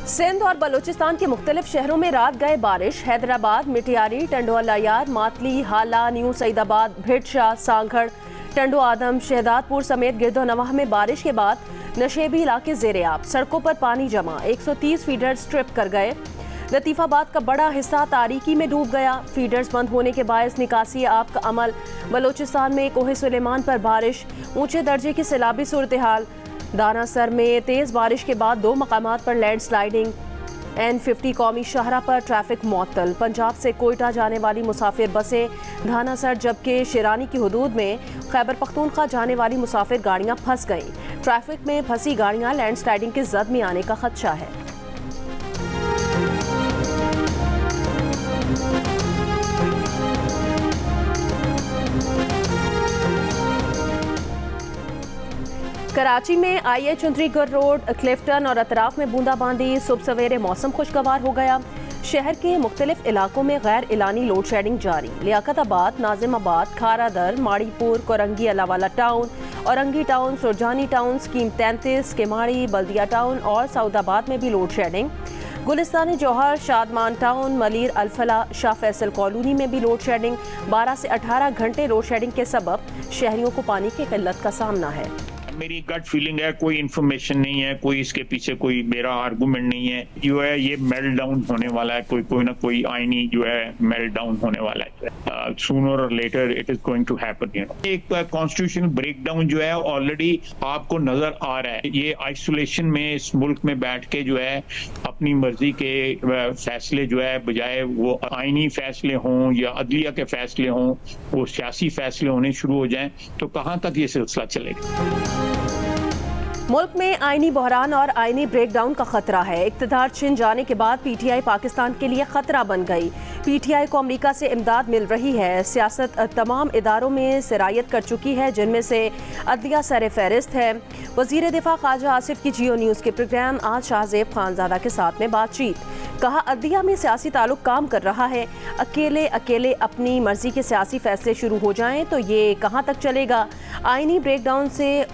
सिंध और बलूचिस्तान के मुख्तलिफ शहरों में रात गए बारिश। हैदराबाद, मिटियारी, टंडो लायार, मातली, हाला, न्यू सईदाबाद, भिटशाह, सांगड़, टंडो आदम, शहदादपुर समेत गिरदोनवाह में बारिश के बाद नशेबी इलाके ज़ेरे-आब। सड़कों पर पानी जमा, 130 फीडर स्ट्रिप कर गए। लतीफ़ाबाद का बड़ा हिस्सा तारीकी में डूब गया। फीडर्स बंद होने के बायस निकासी आब का अमल। बलूचिस्तान में कोहे सुलेमान पर बारिश, ऊंचे दर्जे की सैलाबी सूरत हाल। दानासर में तेज़ बारिश के बाद 2 मकामात पर लैंड स्लाइडिंग। N50 कौमी शाहरा पर ट्रैफिक मुअत्तल। पंजाब से कोयटा जाने वाली मुसाफिर बसें धानासर जबकि शिरानी की हदूद में खैबर पख्तूनख्वा जाने वाली मुसाफिर गाड़ियां फंस गईं। ट्रैफिक में फंसी गाड़ियां लैंड स्लाइडिंग की जद में आने का खदशा है। कराची में IH चुंदरीगढ़ रोड, क्लिफ्टन और अतराफ में बूंदाबांदी। सुबह सवेरे मौसम खुशगवार हो गया। शहर के मुख्तलिफ इलाकों में गैर इलानी लोड शेडिंग जारी। लियाकताबाद, नाजिमाबाद, खारादर, माड़ीपुर, कोरंगी, अलावाला town, Orangi town, Surjani town, scheme 33, Keamari, Baldia town और सऊदाबाद में भी load shedding. Gulistan Jauhar, Shadman town, Malir, Alfalah, Shah Faisal colony में भी लोड शेडिंग। 12 से 18 घंटे लोड शेडिंग के सबब शहरियों को पानी की किल्लत का सामना है। मेरी गट फीलिंग है, कोई इन्फॉर्मेशन नहीं है, कोई इसके पीछे कोई मेरा आर्गुमेंट नहीं है। जो है ये मेल्ट डाउन होने वाला है, कोई ना कोई आईनी जो है मेल्ट डाउन होने वाला है। सूनर और later it is going to happen. एक कॉन्स्टिट्यूशनल ब्रेकडाउन जो है ऑलरेडी आपको नजर आ रहा है। ये आइसोलेशन में इस मुल्क में बैठ के जो है अपनी मर्जी के फैसले जो है बजाय वो आईनी फैसले हों या अदलिया के फैसले हों, वो सियासी फैसले होने शुरू हो जाएं, तो कहाँ तक ये सिलसिला चलेगा। मुल्क में आईनी बहरान और आईनी ब्रेकडाउन का खतरा है। इक़्तिदार छिन जाने के बाद PTI पाकिस्तान के लिए खतरा बन गई। PTI को अमरीका से इमदाद मिल रही है। सियासत तमाम इदारों में सिरायत कर चुकी है, जिनमें से अदलिया सर फहरिस्त है। वज़ीर दिफा ख्वाजा आसिफ की जियो न्यूज़ के प्रोग्राम आज शाहजेब खानजादा के साथ में बातचीत। कहा, अदलिया में सियासी ताल्लुक काम कर रहा है। अकेले अपनी मर्जी के सियासी फैसले शुरू हो जाएं तो ये कहाँ तक चलेगा। आईनी ब्रेकडाउन से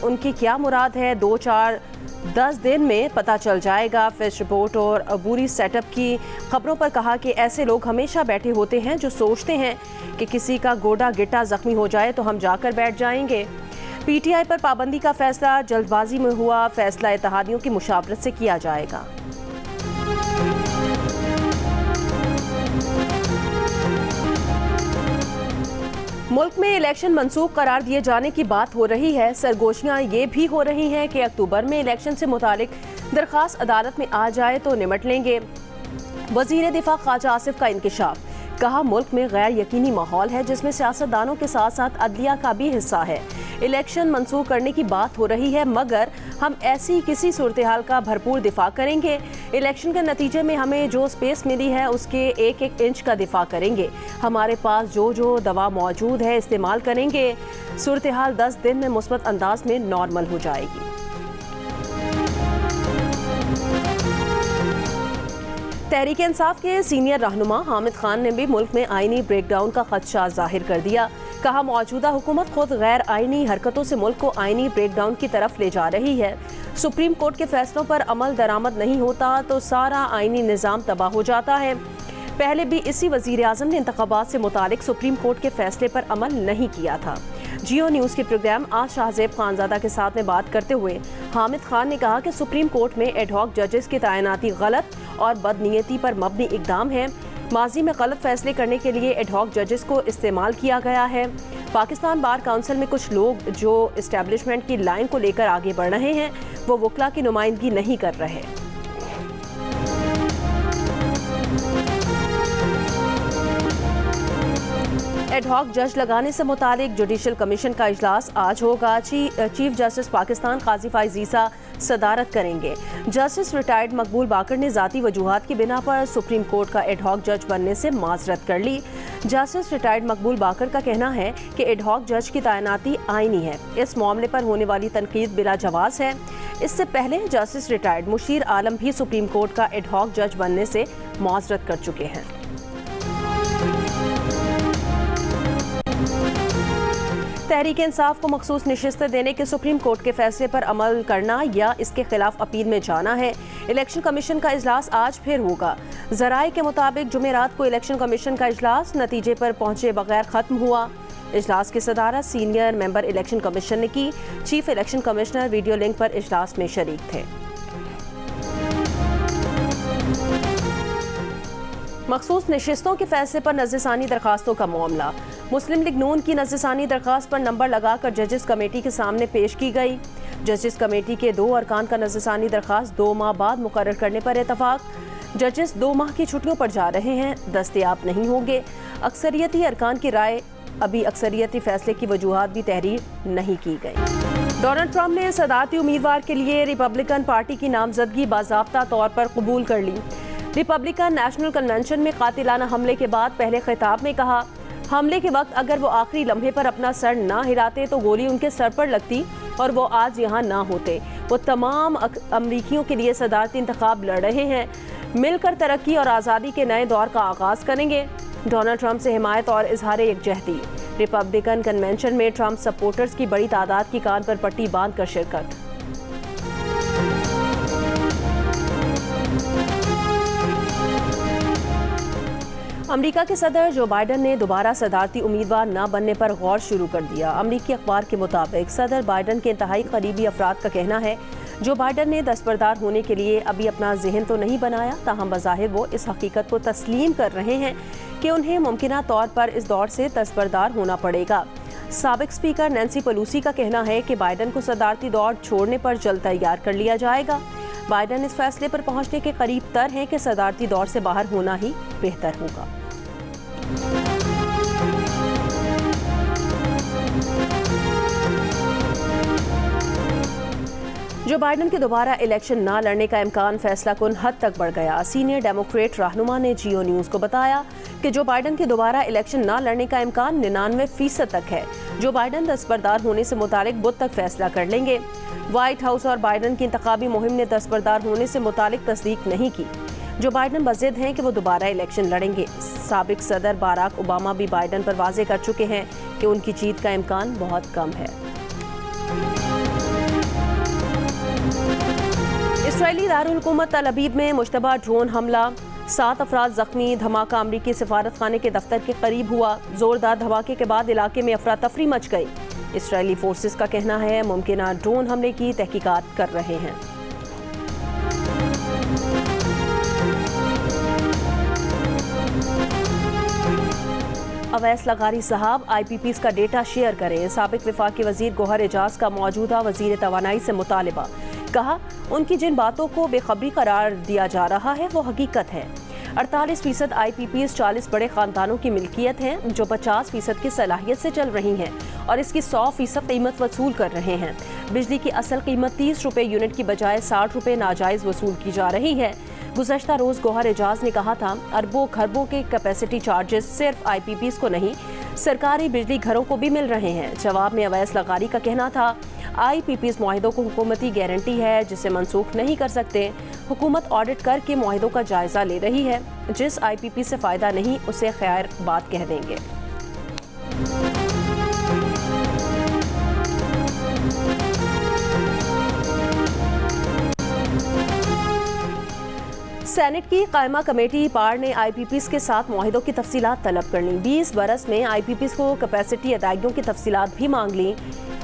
उनकी क्या मुराद है, 2-4-10 दिन में पता चल जाएगा। फिश रिपोर्ट और अबूरी सेटअप की खबरों पर कहा कि ऐसे लोग हमेशा बैठे होते हैं जो सोचते हैं कि किसी का गोडा गिट्टा जख्मी हो जाए तो हम जाकर बैठ जाएंगे। PTI पर पाबंदी का फैसला जल्दबाजी में हुआ। फैसला इत्तेहादियों की मुशावरत से किया जाएगा। मुल्क में इलेक्शन मंसूख करार दिए जाने की बात हो रही है। सरगोशियां ये भी हो रही हैं कि अक्टूबर में इलेक्शन से मुतालिक दरख्वास्त अदालत में आ जाए तो निमट लेंगे। वज़ीर दिफा ख्वाजा आसिफ का इंकिशाफ। कहा, मुल्क में गैर यकीनी माहौल है जिसमें सियासतदानों के साथ साथ अदलिया का भी हिस्सा है। इलेक्शन मंसूख करने की बात हो रही है, मगर हम ऐसी किसी सूरत हाल का भरपूर दिफा करेंगे। इलेक्शन के नतीजे में हमें जो स्पेस मिली है उसके एक इंच का दिफा करेंगे। हमारे पास जो दवा मौजूद है इस्तेमाल करेंगे। सूरत हाल 10 दिन में मुस्बत अंदाज में नॉर्मल हो जाएगी। तहरीक इंसाफ के सीनियर रहनुमा हामिद खान ने भी मुल्क में आईनी ब्रेकडाउन का खदशा जाहिर कर दिया। कहा, मौजूदा हुकूमत खुद गैर आईनी हरकतों से मुल्क को आईनी ब्रेकडाउन की तरफ ले जा रही है। सुप्रीम कोर्ट के फैसलों पर अमल दरामद नहीं होता तो सारा आईनी निज़ाम तबाह हो जाता है। पहले भी इसी वज़ीर आज़म ने इंतखाबात से मुतालिक सुप्रीम कोर्ट के फैसले पर अमल नहीं किया था। जियो न्यूज़ के प्रोग्राम आज शाहजेब खानजादा के साथ में बात करते हुए हामिद खान ने कहा कि सुप्रीम कोर्ट में एडहॉक जजेस की तैनाती गलत और बदनीयती पर मबनी इक़दाम है। माजी में गलत फैसले करने के लिए एडहॉक जजेस को इस्तेमाल किया गया है। पाकिस्तान बार काउंसिल में कुछ लोग जो इस्टेब्लिशमेंट की लाइन को लेकर आगे बढ़ रहे हैं, वो वकला की नुमाइंदगी नहीं कर रहे। एडहॉक जज लगाने से मुतालिक जुडिशल कमीशन का इजलास आज होगा। चीफ जस्टिस पाकिस्तान काजी फाइज ईसा सदारत करेंगे। जस्टिस रिटायर्ड मकबूल बाकर ने ज़ाती वजूहात की बिना पर सुप्रीम कोर्ट का एडहॉक जज बनने से माजरत कर ली। जस्टिस रिटायर्ड मकबूल बाकर का कहना है कि एडहॉक जज की तैनाती आईनी है। इस मामले पर होने वाली तनकीद बिला जवाज़ है। इससे पहले जस्टिस रिटायर्ड मुशीर आलम भी सुप्रीम कोर्ट का एडहॉक जज बनने से माजरत कर चुके हैं। तहरीक इंसाफ को मखसूस नशिस्तें देने के सुप्रीम कोर्ट के फैसले पर अमल करना या इसके खिलाफ अपील में जाना है। इलेक्शन कमीशन का इजलास आज फिर होगा। जराए के मुताबिक जुमेरात को इलेक्शन कमीशन का इजलास नतीजे पर पहुंचे बगैर खत्म हुआ। इजलास की सदारत सीनियर मेंबर इलेक्शन कमीशन ने की। Chief election commissioner video link पर इजलास में शरीक थे। मखसूस नशिस्तों के फैसले पर नज़रसानी दरखास्तों का मामला। मुस्लिम लीग नून की नज़रसानी दरखास्त पर नंबर लगाकर जजेस कमेटी के सामने पेश की गई। जजेस कमेटी के 2 अरकान का नज़रसानी दरखास्त 2 माह बाद मुकर्रर करने पर इतफाक। जजेस 2 माह की छुट्टियों पर जा रहे हैं, दस्तयाब नहीं होंगे। अक्सरियती अरकान की राय, अभी अक्सरियती फैसले की वजूहात भी तहरीर नहीं की गई। डोनाल्ड ट्रंप ने सदारती उम्मीदवार के लिए रिपब्लिकन पार्टी की नामजदगी बाज़ाब्ता तौर पर कबूल कर ली। रिपब्लिकन नेशनल कन्वेंशन में कातिलाना हमले के बाद पहले खिताब में कहा, हमले के वक्त अगर वो आखिरी लम्हे पर अपना सर ना हिलाते तो गोली उनके सर पर लगती और वो आज यहाँ ना होते। वो तमाम अमरीकियों के लिए सदारती इंतखाब लड़ रहे हैं, मिलकर तरक्की और आज़ादी के नए दौर का आगाज़ करेंगे। डोनाल्ड ट्रंप से हिमायत और इजहार यकजहती। रिपब्लिकन कन्वेंशन में ट्रंप सपोर्टर्स की बड़ी तादाद की कान पर पट्टी बांध कर शिरकत। अमेरिका के सदर जो बाइडन ने दोबारा सदारती उम्मीदवार न बनने पर गौर शुरू कर दिया। अमेरिकी अखबार के मुताबिक सदर बाइडन के इंतहाई करीबी अफराद का कहना है जो बाइडन ने दस्तबरदार होने के लिए अभी अपना जहन तो नहीं बनाया, ताहम बज़ाहिर वो इस हकीकत को तस्लीम कर रहे हैं कि उन्हें मुमकिना तौर पर इस दौर से दस्तबरदार होना पड़ेगा। साबिक स्पीकर नैन्सी पेलोसी का कहना है कि बाइडन को सदारती दौर छोड़ने पर जल्द तैयार कर लिया जाएगा। बाइडन इस फैसले पर पहुंचने के करीब तर हैं कि सदारती दौर से बाहर होना ही बेहतर होगा। जो बाइडन के दोबारा इलेक्शन ना लड़ने का इम्कान फैसला कुन हद तक बढ़ गया। सीनियर डेमोक्रेट रहनुमा ने जियो न्यूज़ को बताया कि जो बाइडन के दोबारा इलेक्शन ना लड़ने का इम्कान 99% तक है। जो बाइडन दस्तबरदार होने से मुतालिक बुध तक फैसला कर लेंगे। व्हाइट हाउस और बाइडन की इंतखाबी मुहिम ने दस्तबरदार होने से मुतालिक तस्दीक नहीं की। जो बाइडन बज़िद हैं कि वो दोबारा इलेक्शन लड़ेंगे। साबिक सदर बाराक ओबामा भी बाइडन पर वाज़े कर चुके हैं कि उनकी जीत का इम्कान बहुत कम है। इसराइली दारुल हुकूमत तल अबीब में मुश्तबा ड्रोन हमला, 7 अफराद जख्मी। धमाका अमरीकी सिफारत खाने के दफ्तर के करीब हुआ। जोरदार धमाके के बाद इलाके में अफरा तफरी मच गई। इसराइली फोर्सेस का कहना है मुमकिन ड्रोन हमले की तहकीकात कर रहे हैं। अवैस लगारी साहब IPPs का डेटा शेयर करें। साबिक वफाकी वजीर गौहर एजाज का मौजूदा वजीर तवानाई से मुतालिबा। कहा उनकी जिन बातों को बेखबरी करार दिया जा रहा है वो हकीकत है। 48% IPPs 40 बड़े खानदानों की मिल्कियत हैं जो 50% की सलाहियत से चल रही हैं और इसकी 100% कीमत वसूल कर रहे हैं। बिजली की असल कीमत 30 रुपये यूनिट की बजाय 60 रुपये नाजायज़ वसूल की जा रही है। गुज़श्ता रोज़ गौहर एजाज ने कहा था अरबों खरबों के कैपेसिटी चार्जेस सिर्फ IPPs को नहीं सरकारी बिजली घरों को भी मिल रहे हैं। जवाब में अवैस लगारी का कहना था IPPs मुआहिदों को हुकूमती गारंटी है जिसे मनसूख नहीं कर सकते। हुकूमत ऑडिट करके मुआहिदों का जायजा ले रही है। जिस IPP से फ़ायदा नहीं उसे खैर बात कह देंगे। सेनेट की कायमा कमेटी पार ने IPPs के साथ मुआहिदों की तफसीलात तलब कर ली। 20 बरस में IPPs को कैपेसिटी अदायगियों की तफसीलात भी मांग ली।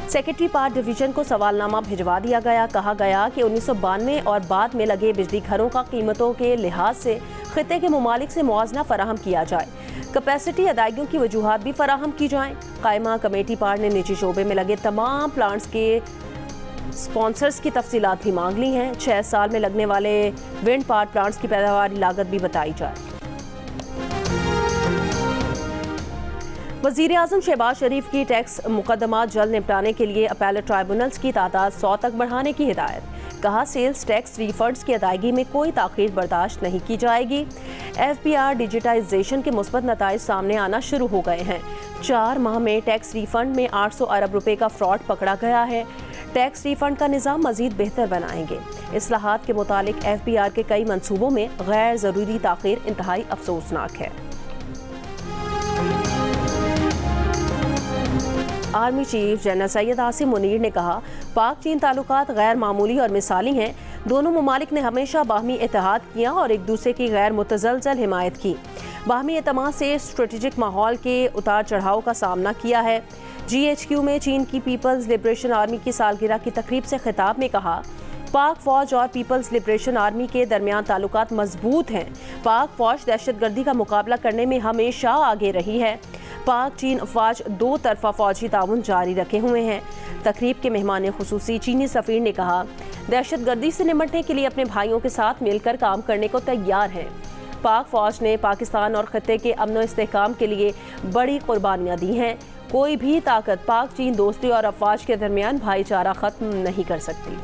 सेक्रेटरी पार डिवीजन को सवालनामा भिजवा दिया गया। कहा गया कि 1992 और बाद में लगे बिजली घरों का कीमतों के लिहाज से खिते के मुमालिक से मुआवजा फराहम किया जाए। कैपेसिटी अदायगियों की वजूहात भी फराहम की जाएं। कायमा कमेटी पार ने निजी शोबे में लगे तमाम प्लांट्स के स्पॉन्सर्स की तफसीलात भी मांग ली हैं। 6 साल में लगने वाले विंड पावर प्लांट्स की पैदावारी लागत भी बताई जाए। वज़ीर आज़म शहबाज शरीफ की टैक्स मुकदमा जल्द निपटाने के लिए अपैलेट ट्राइब्यूनल्स की तादाद 100 तक बढ़ाने की हिदायत। कहा सेल्स टैक्स रिफंड्स की अदायगी में कोई ताख़ीर बर्दाश्त नहीं की जाएगी। FBR डिजिटाइजेशन के मुस्बत नताइज सामने आना शुरू हो गए हैं। 4 माह में टैक्स रिफंड में 800 अरब रुपए का फ्रॉड पकड़ा गया है। टैक्स रिफंड का निज़ाम मज़ीद बेहतर बनाएंगे। इस्लाहात के मुतालिक FBR के कई मंसूबों में गैर ज़रूरी ताख़ीर इंतहाई अफसोसनाक है। Army chief general Syed Asim Munir ने कहा, पाक चीन ताल्लुकात गैर मामूली और मिसाली हैं। दोनों ममालिक ने हमेशा बाहमी इत्तेहाद किया और एक दूसरे की गैर मुतज़लज़ल हिमायत की। बाहमी एतमाद से स्ट्रेटेजिक माहौल के उतार चढ़ाव का सामना किया है। GHQ में चीन की पीपल्स लिबरेशन आर्मी की सालगिरह की तकरीब से खिताब में कहा, पाक फौज और पीपल्स लिबरेशन आर्मी के दरमियान ताल्लुकात मजबूत हैं। पाक फौज दहशतगर्दी का मुकाबला करने में हमेशा आगे रही है। पाक चीन अफवाज दो तरफा फौजी ताउन जारी रखे हुए हैं। तकरीब के मेहमान खुसूसी चीनी सफीर ने कहा, दहशतगर्दी से निपटने के लिए अपने भाइयों के साथ मिलकर काम करने को तैयार हैं। पाक फौज ने पाकिस्तान और खत्ते के अमन और इस्तेहकाम के लिए बड़ी कुर्बानियाँ दी हैं। कोई भी ताकत पाक चीन दोस्ती और अफवाज के दरमियान भाईचारा खत्म नहीं कर सकती।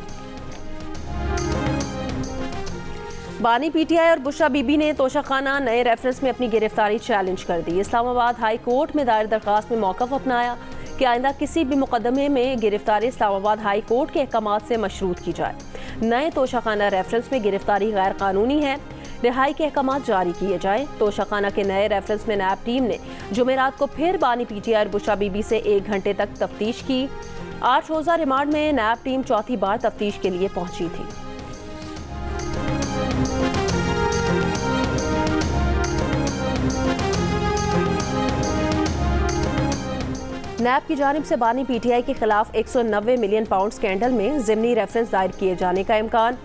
बानी PTI और बुशरा बीबी ने तोशाखाना नए रेफरेंस में अपनी गिरफ्तारी चैलेंज कर दी। इस्लामाबाद हाई कोर्ट में दायर दरखास्त में मौक़िफ़ अपनाया कि आइंदा किसी भी मुकदमे में गिरफ्तारी इस्लामाबाद हाई कोर्ट के अहकामात से मशरूत की जाए। नए तोशाखाना रेफरेंस में गिरफ्तारी गैर कानूनी है, रिहाई के अहकामात जारी किए जाएं। तोशाखाना के नए रेफरेंस में नैब टीम ने जुमेरात को फिर बानी PTI और बुशरा बीबी से 1 घंटे तक तफ्तीश की। 8 रोज़ा रिमांड में नैब टीम चौथी बार तफ्तीश के लिए पहुंची थी। नैब की जानिब से बानी PTI के खिलाफ 190 मिलियन पाउंड स्कैंडल में ज़िमनी रेफरेंस दायर किए जाने का इम्कान।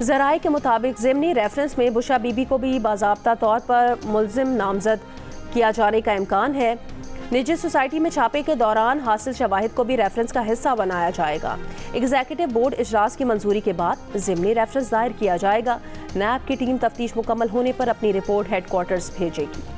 ज़राए के मुताबिक ज़िमनी रेफरेंस में बुशरा बीबी को भी बाज़ाब्ता तौर पर मुल्ज़िम नामज़द किया जाने का इम्कान है। निजी सोसाइटी में छापे के दौरान हासिल शवाहिद को भी रेफरेंस का हिस्सा बनाया जाएगा। एग्जीक्यूटिव बोर्ड इजलास की मंजूरी के बाद ज़िमनी रेफरेंस दायर किया जाएगा। नैब की टीम तफ्तीश मुकम्मल होने पर अपनी रिपोर्ट हेडक्वार्टर्स भेजेगी।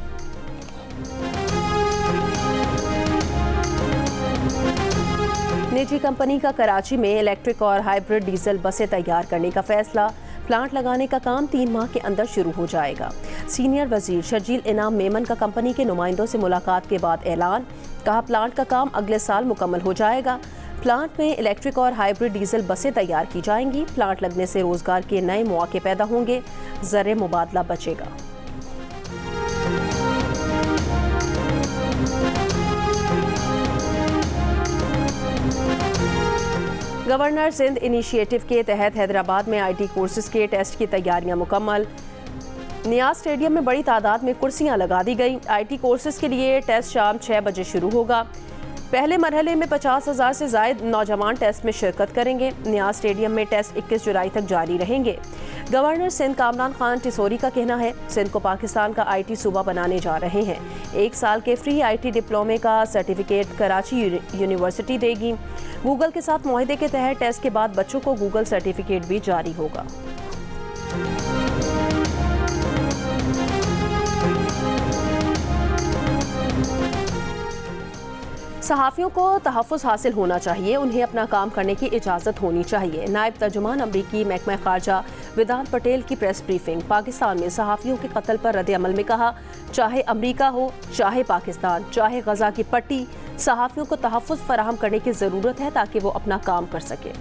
निजी कंपनी का कराची में इलेक्ट्रिक और हाइब्रिड डीजल बसें तैयार करने का फैसला। प्लांट लगाने का काम 3 माह के अंदर शुरू हो जाएगा। सीनियर वजीर शर्जील इनाम मेमन का कंपनी के नुमाइंदों से मुलाकात के बाद ऐलान, कहा प्लांट का काम अगले साल मुकम्मल हो जाएगा। प्लांट में इलेक्ट्रिक और हाइब्रिड डीजल बसें तैयार की जाएंगी। प्लांट लगने से रोजगार के नए मौके पैदा होंगे, ज़र मुबादला बचेगा। गवर्नर सिंध इनिशिएटिव के तहत हैदराबाद में IT कोर्सेज के टेस्ट की तैयारियां मुकम्मल। नियाज स्टेडियम में बड़ी तादाद में कुर्सियां लगा दी गई। IT कोर्सेज के लिए टेस्ट शाम 6 बजे शुरू होगा। पहले मरहले में 50,000 से ज़ायद नौजवान टेस्ट में शिरकत करेंगे। नियाज स्टेडियम में टेस्ट 21 जुलाई तक जारी रहेंगे। गवर्नर सिंध कामरान खान टिसोरी का कहना है, सिंध को पाकिस्तान का IT सूबा बनाने जा रहे हैं। 1 साल के फ्री IT डिप्लोमे का सर्टिफिकेट कराची यूनिवर्सिटी देगी। गूगल के साथ मुआहदे के तहत टेस्ट के बाद बच्चों को गूगल सर्टिफिकेट भी जारी होगा। सहाफ़ियों को तहफ़्फ़ुज़ हासिल होना चाहिए, उन्हें अपना काम करने की इजाज़त होनी चाहिए। नायब तर्जुमान अमरीकी महकमा ख़ारजा वेदांत पटेल की प्रेस ब्रीफिंग। पाकिस्तान में सहाफ़ियों के कत्ल पर रद्द-ए-अमल में कहा, चाहे अमरीका हो, चाहे पाकिस्तान, चाहे गज़ा की पट्टी, सहाफ़ियों को तहफ़्फ़ुज़ फराहम करने की ज़रूरत है ताकि वो अपना काम कर सके।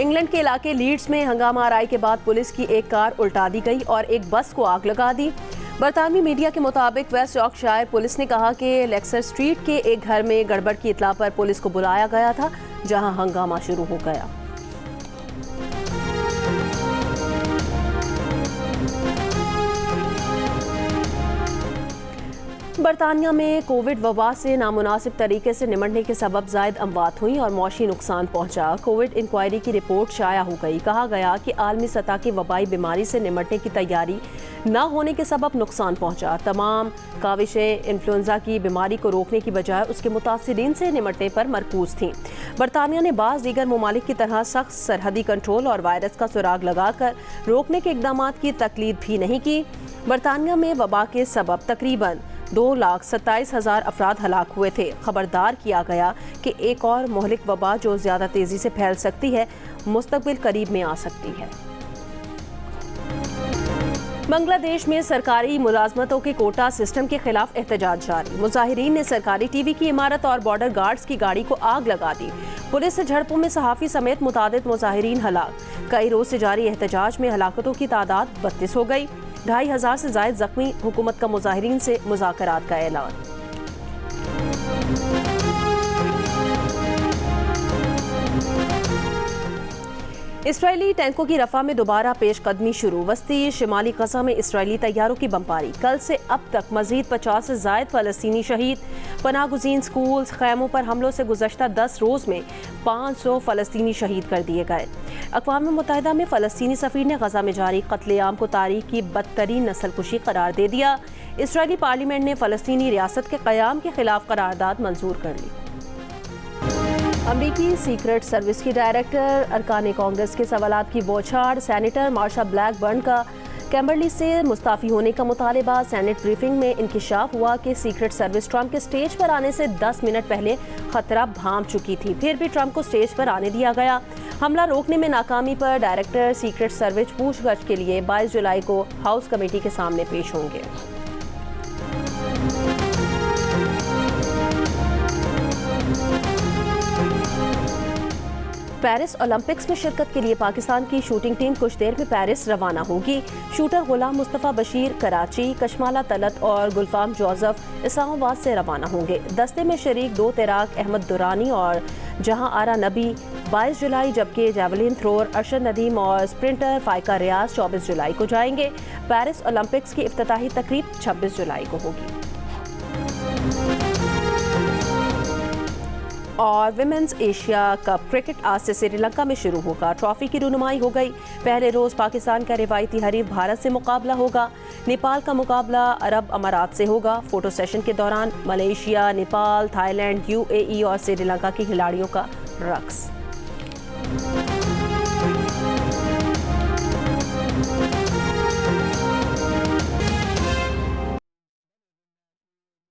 इंग्लैंड के इलाके लीड्स में हंगामा आराई के बाद पुलिस की एक कार उल्टा दी गई और एक बस को आग लगा दी। बरतानवी मीडिया के मुताबिक वेस्ट यॉर्कशायर पुलिस ने कहा कि लेक्सर स्ट्रीट के एक घर में गड़बड़ की इत्तला पर पुलिस को बुलाया गया था, जहां हंगामा शुरू हो गया। बरतानिया में कोविड वबा से नामुनासिब तरीके से निमटने के सबब ज़ायद अमवात हुई और मौशी नुकसान पहुंचा। कोविड इंक्वायरी की रिपोर्ट शाया हो गई। कहा गया कि आलमी सतह की वबाई बीमारी से निमटने की तैयारी न होने के सबब नुकसान पहुंचा। तमाम काविशें इन्फ्लुएंजा की बीमारी को रोकने की बजाय उसके मुतासिरीन से निमटने पर मरकूज थीं। बरतानिया ने बाज़ दीगर ममालिक की तरह सख्त सरहदी कंट्रोल और वायरस का सुराग लगाकर रोकने के इकदाम की तकलीद भी नहीं की। बरतानिया में वबा के सबब तकरीबन 2,27,000 अफराद हलाक हुए थे। खबरदार किया गया कि एक और मोहलिक वबा जो ज़्यादा तेज़ी से फैल सकती है, मुस्तकबिल करीब में आ सकती है। बांग्लादेश में सरकारी मुलाजमतों के कोटा सिस्टम के खिलाफ एहतजाज जारी। मुजाहिरीन ने सरकारी टीवी की इमारत और बॉर्डर गार्ड्स की गाड़ी को आग लगा दी। पुलिस से झड़पों में सहाफ़ी समेत मुतादिद मुजाहिरीन हलाक। कई रोज से जारी एहतजाज में हलाकतों की तादाद 32 हो गई। 2,500 से ज़ायद जख्मी। हुकूमत का मुजाहिरीन से मुज़ाकरात का ऐलान। इसराइली टैंकों की रफा में दोबारा पेशकदमी शुरू। वस्ती शिमाली गजा में इसराइली तैयारों की बमबारी। कल से अब तक मजीद 50 से जायद फ़लस्तीनी शहीद। पनाहगुज़ीन स्कूल खैमों पर हमलों से गुज़श्ता 10 रोज़ में 500 फ़लस्तीनी शहीद कर दिए गए। अक़वाम मुत्तहिदा में फ़लस्तीनी सफ़ीर ने गजा में जारी कत्लेआम को तारीख की बदतरीन नस्लकुशी करार दे दिया। इसराइली पार्लियामेंट ने फ़लस्तीनी रियासत के क़याम के खिलाफ करारदाद मंजूर कर ली। अमरीकी सीक्रेट सर्विस की डायरेक्टर अरकान कांग्रेस के सवालात की बौछार। सेनेटर मार्शा ब्लैकबर्न का कैम्बरली से मुस्ताफ़ी होने का मुतालबा। सेनेट ब्रीफिंग में इंकिशाफ हुआ कि सीक्रेट सर्विस ट्रंप के स्टेज पर आने से 10 मिनट पहले खतरा भांप चुकी थी, फिर भी ट्रंप को स्टेज पर आने दिया गया। हमला रोकने में नाकामी पर डायरेक्टर सीक्रेट सर्विस पूछताछ के लिए 22 जुलाई को हाउस कमेटी के सामने पेश होंगे। पेरिस ओलंपिक्स में शिरकत के लिए पाकिस्तान की शूटिंग टीम कुछ देर में पेरिस रवाना होगी। शूटर गुलाम मुस्तफ़ा बशीर कराची, कशमाला तलत और गुलफाम जोसेफ इस्लामाबाद से रवाना होंगे। दस्ते में शरीक 2 तैराक अहमद दुरानी और जहां आरा नबी 22 जुलाई, जबकि जेवलिन थ्रोअर अरशद नदीम और स्प्रिंटर फाइका रियाज 24 जुलाई को जाएंगे। पेरिस ओलंपिक्स की इफ्तिताही तकरीब 26 जुलाई को होगी। और विमेंस एशिया कप क्रिकेट आज से श्रीलंका में शुरू होगा। ट्रॉफी की रुनुमाई हो गई। पहले रोज पाकिस्तान का रिवायती हरीफ भारत से मुकाबला होगा। नेपाल का मुकाबला अरब अमारात से होगा। फोटो सेशन के दौरान मलेशिया, नेपाल, थाईलैंड, UAE और श्रीलंका के खिलाड़ियों का रक्स।